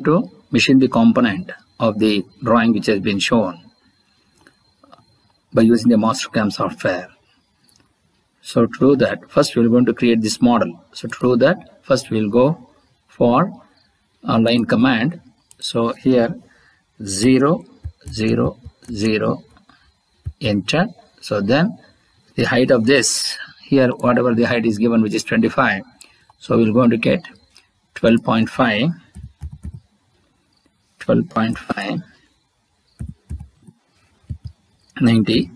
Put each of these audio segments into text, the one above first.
to machine the component of the drawing which has been shown by using the Mastercam software. So to do that, first we're going to create this model. So to do that, first we'll go for a line command. So here 0 0 0 enter. So then the height of this here, whatever the height is given, which is 25, so we're going to get 12.5 90.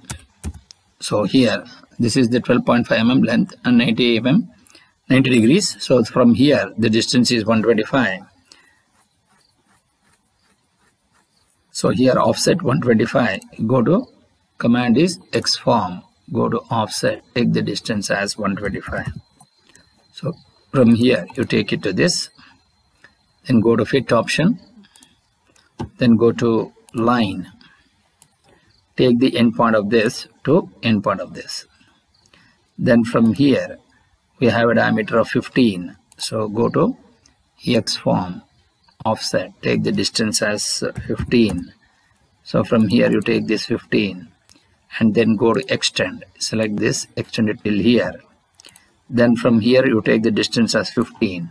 So here this is the 12.5 mm length and 90 degrees. So from here the distance is 125. So here offset 125, go to command is xform, go to offset, take the distance as 125. So from here you take it to this, then go to fit option, then go to line, take the endpoint of this to endpoint of this. Then from here we have a diameter of 15, so go to xform, offset, take the distance as 15. So from here you take this 15 and then go to extend, select this, extend it till here. Then from here you take the distance as 15,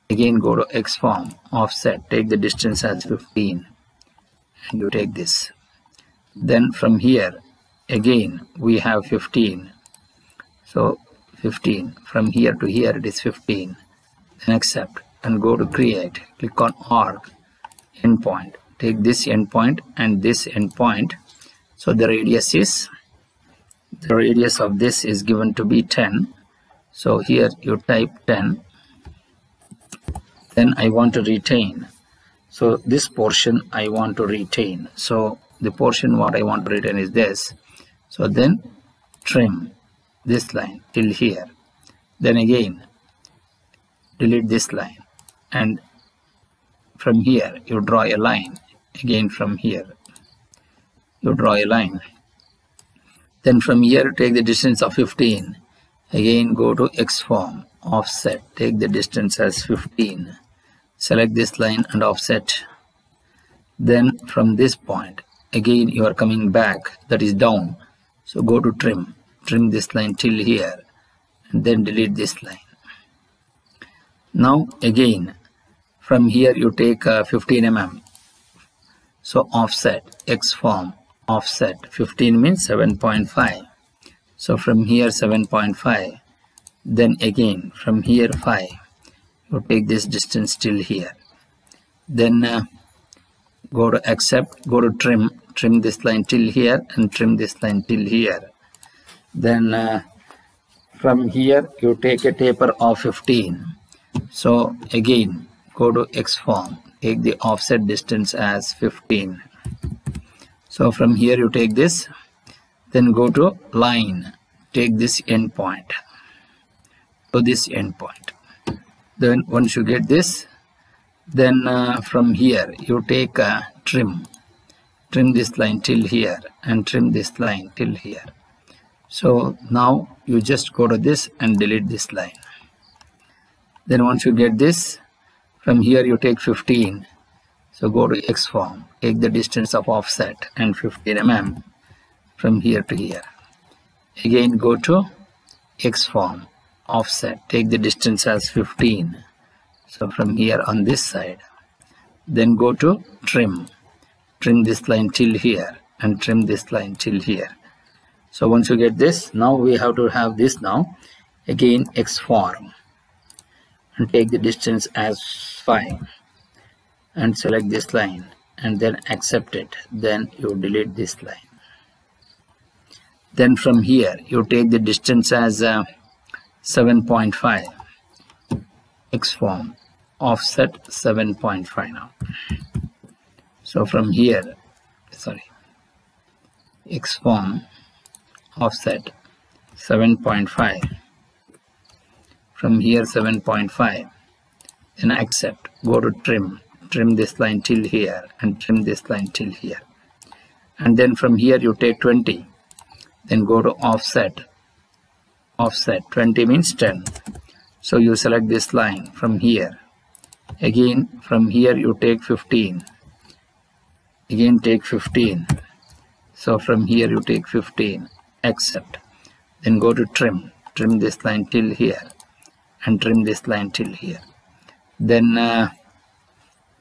again go to xform, offset, take the distance as 15 and you take this. Then from here again we have 15, so 15, from here to here it is 15, then accept and go to create, click on arc, endpoint, take this endpoint and this endpoint. So the radius of this is given to be 10. So here you type 10, then I want to retain. So this portion I want to retain. So the portion what I want to retain is this. So then trim this line till here. Then again delete this line. And from here you draw a line, again from here you draw a line. Then from here take the distance of 15, again go to xform, offset, take the distance as 15, select this line and offset. Then from this point again you are coming back, that is down, so go to trim this line till here and then delete this line. Now again from here you take 15 mm, so offset, xform, offset, 15 means 7.5, so from here 7.5, then again from here 5, you take this distance till here. Then go to accept, go to trim this line till here and trim this line till here. Then from here you take a taper of 15, so again go to xform, take the offset distance as 15. So from here you take this, then go to line, take this endpoint to this endpoint. Then once you get this, then from here you take a trim this line till here and trim this line till here. So now you just go to this and delete this line. Then once you get this, from here you take 15, so go to xform, take the distance of offset and 15 mm from here to here. Again go to xform, offset, take the distance as 15, so from here on this side. Then go to trim this line till here and trim this line till here. So once you get this, now we have to have this now. Again xform and take the distance as 5 and select this line and then accept it, then you delete this line. Then from here you take the distance as 7.5, xform, offset 7.5 now. So from here, xform, offset 7.5, from here 7.5, then accept, go to trim this line till here and trim this line till here. And then from here you take 20, then go to offset, 20 means 10. So you select this line from here, Again from here you take 15, again take 15. So from here you take 15, accept. Then go to trim this line till here and trim this line till here. Then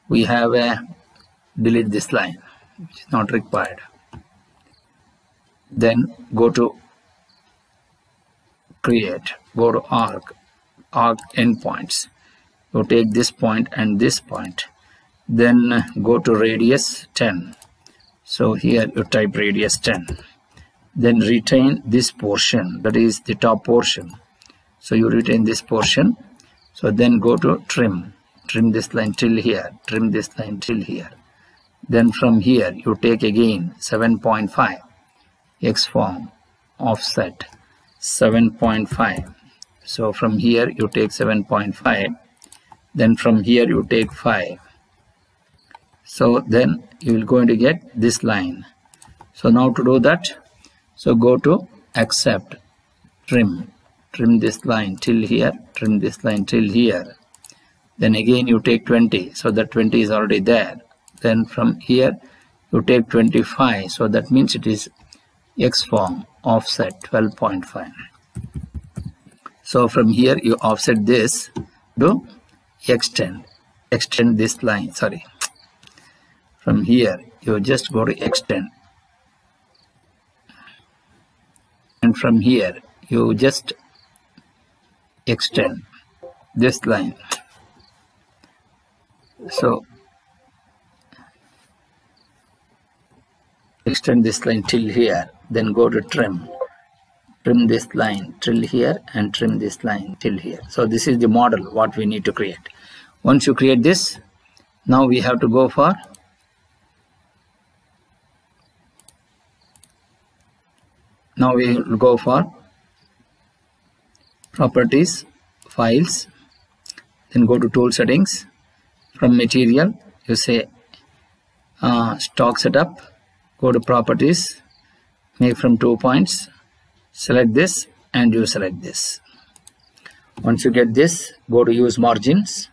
we have a delete this line which is not required. Then go to create, go to arc endpoints. You take this point and this point. Then go to radius 10. So here you type radius 10. Then retain this portion, that is the top portion. So you retain this portion. So then go to trim this line till here, trim this line till here. Then from here you take again 7.5, XForm, offset 7.5. So from here you take 7.5. Then from here you take 5. So then you will going to get this line. So now to do that, so go to accept, trim this line till here, trim this line till here. Then again you take 20, so that 20 is already there. Then from here you take 25, so that means it is XForm, offset 12.5. So from here you offset this to extend this line, sorry. From here you just go to extend, and from here you just extend this line. So extend this line till here, then go to trim this line till here and trim this line till here. So this is the model what we need to create. Once you create this, now we have to go for properties, files, then go to tool settings. From material you say stock setup, go to properties, make from 2 points, select this and you select this. Once you get this, go to use margins.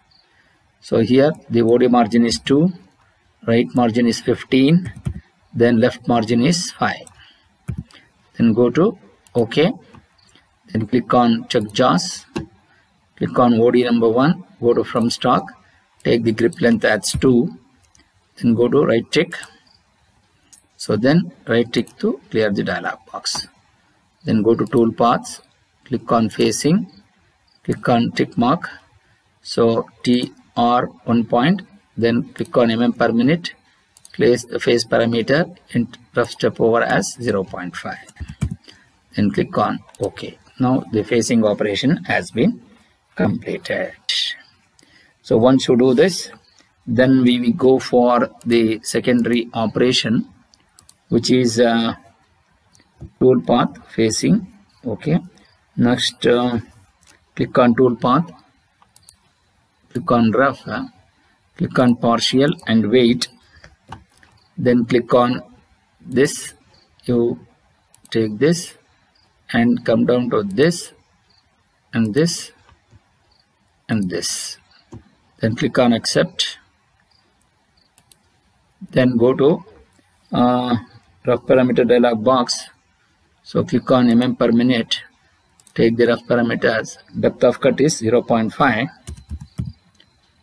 So here the OD margin is 2, right margin is 15, then left margin is 5. Then go to OK, then click on check JAWS, click on OD number 1, go to from stock, take the grip length as 2, then go to right tick. So then right tick to clear the dialog box. Then go to tool paths, click on facing, click on tick mark. So TR 1 point, then click on mm per minute, place the face parameter in rough step over as 0.5. Then click on OK. Now the facing operation has been completed. So once you do this, then we will go for the secondary operation, which is tool path facing. Okay. Next, click on tool path, click on rough, click on partial and weight. Then click on this. You take this and come down to this and this and this. Then click on accept. Then go to rough parameter dialog box. So click on mm per minute, take the rough parameters, depth of cut is 0.5.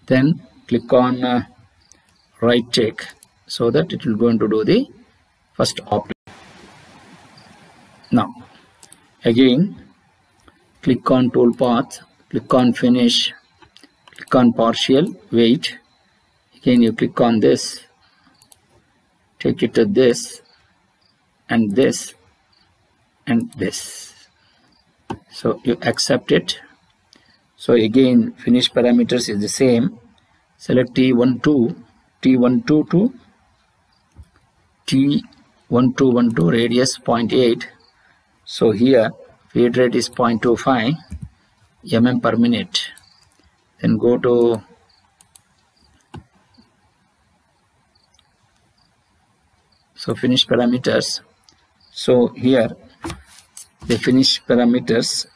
Then click on right tick, so that it will going to do the first operation. Now again click on tool path, click on finish, click on partial, weight. Again you click on this, take it to this and this and this. So you accept it. So again finish parameters is the same. Select T12 to T1212, radius 0.8. So here feed rate is 0.25 mm per minute. Then go to finish parameters. So here the finish parameters,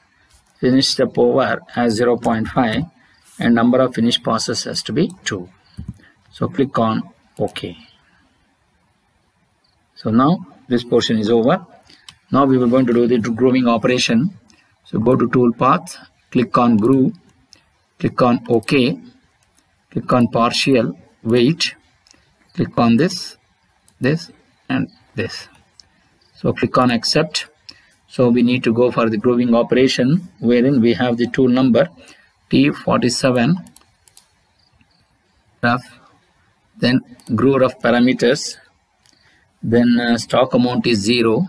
finish step over as 0.5 and number of finished passes has to be 2. So click on OK. So now this portion is over. Now we were going to do the grooving operation. So go to toolpath, click on groove, click on OK, click on partial, wait, click on this and this. So click on accept. So we need to go for the grooving operation, wherein we have the tool number T47 rough, then groove rough parameters, then stock amount is 0,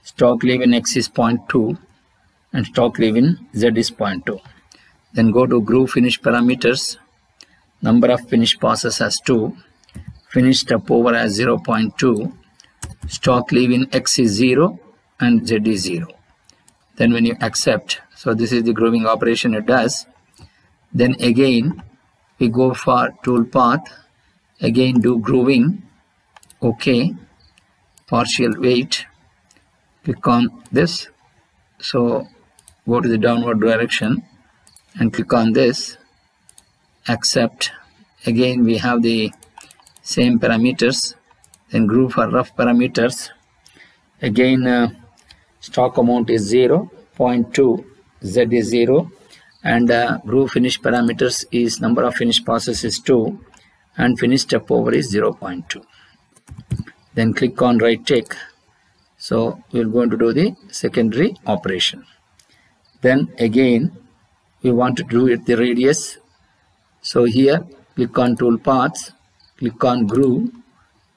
stock leave-in X is 0.2 and stock leave-in Z is 0.2. Then go to groove finish parameters, number of finished passes as 2, finish step over as 0.2, stock leave-in X is 0 and Z is 0. Then when you accept, so this is the grooving operation it does. Then again we go for toolpath, again do grooving, OK, partial wait, click on this. So go to the downward direction and click on this, accept. Again we have the same parameters. Then groove for rough parameters, again stock amount is 0, 0.2, Z is 0, and groove finish parameters is number of finished passes is 2 and finish step over is 0.2. Then click on right tick. So we are going to do the secondary operation. Then again we want to do it the radius. So here click on toolpaths, click on groove,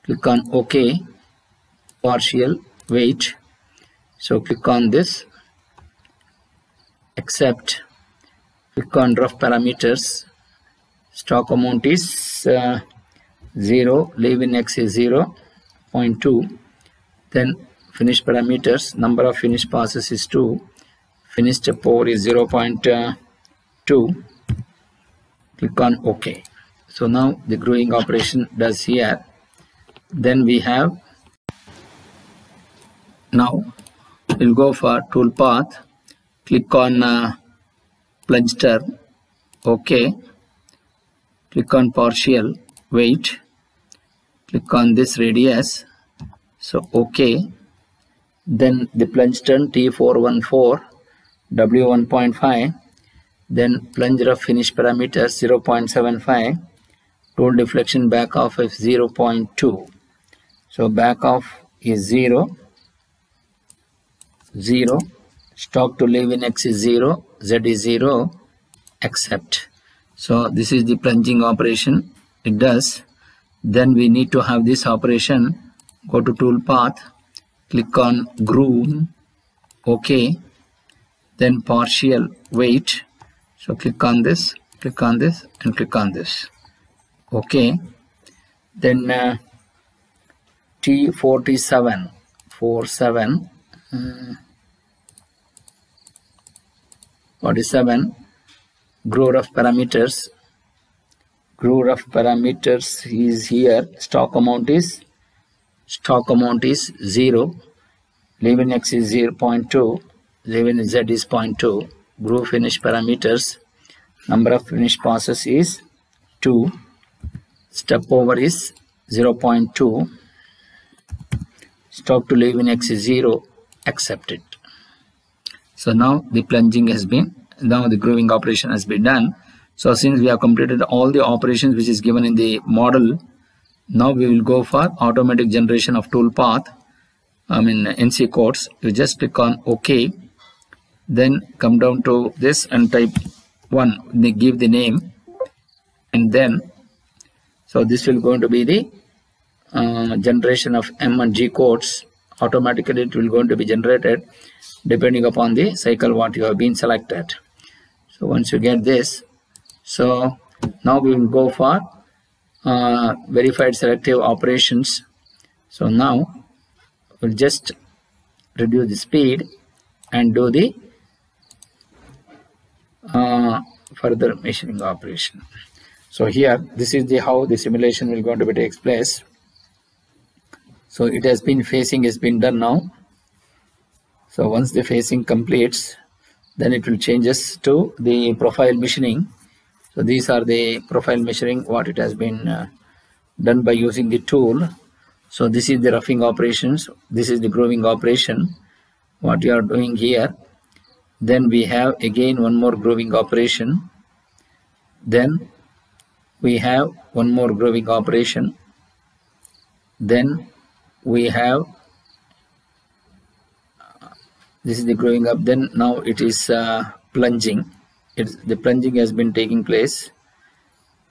click on OK, partial wait. So click on this, accept, click on rough parameters, stock amount is 0, leave-in X is 0, 0.2, then finish parameters, number of finished passes is 2, finish step over is 0.2, click on OK. So now the grooving operation does here. Then we have, now we'll go for toolpath, click on plunge turn, OK, click on partial wait, click on this radius, so OK. Then the plunge turn T414, W1.5, then plunge rough finish parameters 0.75, tool deflection back off is 0.2. So back off is 0, 0, stock to leave-in X is 0, Z is 0, accept. So this is the plunging operation it does. Then we need to have this operation, go to toolpath, click on groove, OK, then partial wait. So click on this and click on this, OK. Then T47 47 groove rough parameters. Groove rough parameters is here. Stock amount is 0, leave-in X is 0.2, leave-in Z is 0.2. Groove finish parameters, number of finished passes is 2, step over is 0.2, stock to leave-in X is 0, accept it. So now the plunging has been, now the grooving operation has been done. So since we have completed all the operations which is given in the model, now we will go for automatic generation of toolpath, NC codes. You just click on OK, then come down to this and type 1, they give the name, and then so this will going to be the generation of M and G codes. Automatically it will going to be generated depending upon the cycle what you have been selected. So once you get this, so now we will go for verified selective operations. So now we'll just reduce the speed and do the further machining operation. So here this is the how the simulation will going to be takes place. So it has been facing has been done now. So once the facing completes, then it will changes to the profile machining. So these are the profile measuring, what it has been done by using the tool. So this is the roughing operations, this is the grooving operation, what you are doing here. Then we have again one more grooving operation, then we have one more grooving operation, then we have this is the growing up, then now it is plunging. The plunging has been taking place,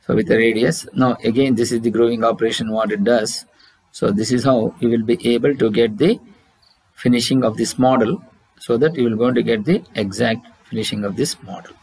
so with the radius. Now again this is the growing operation, what it does. So this is how you will be able to get the finishing of this model, so that you will going to get the exact finishing of this model.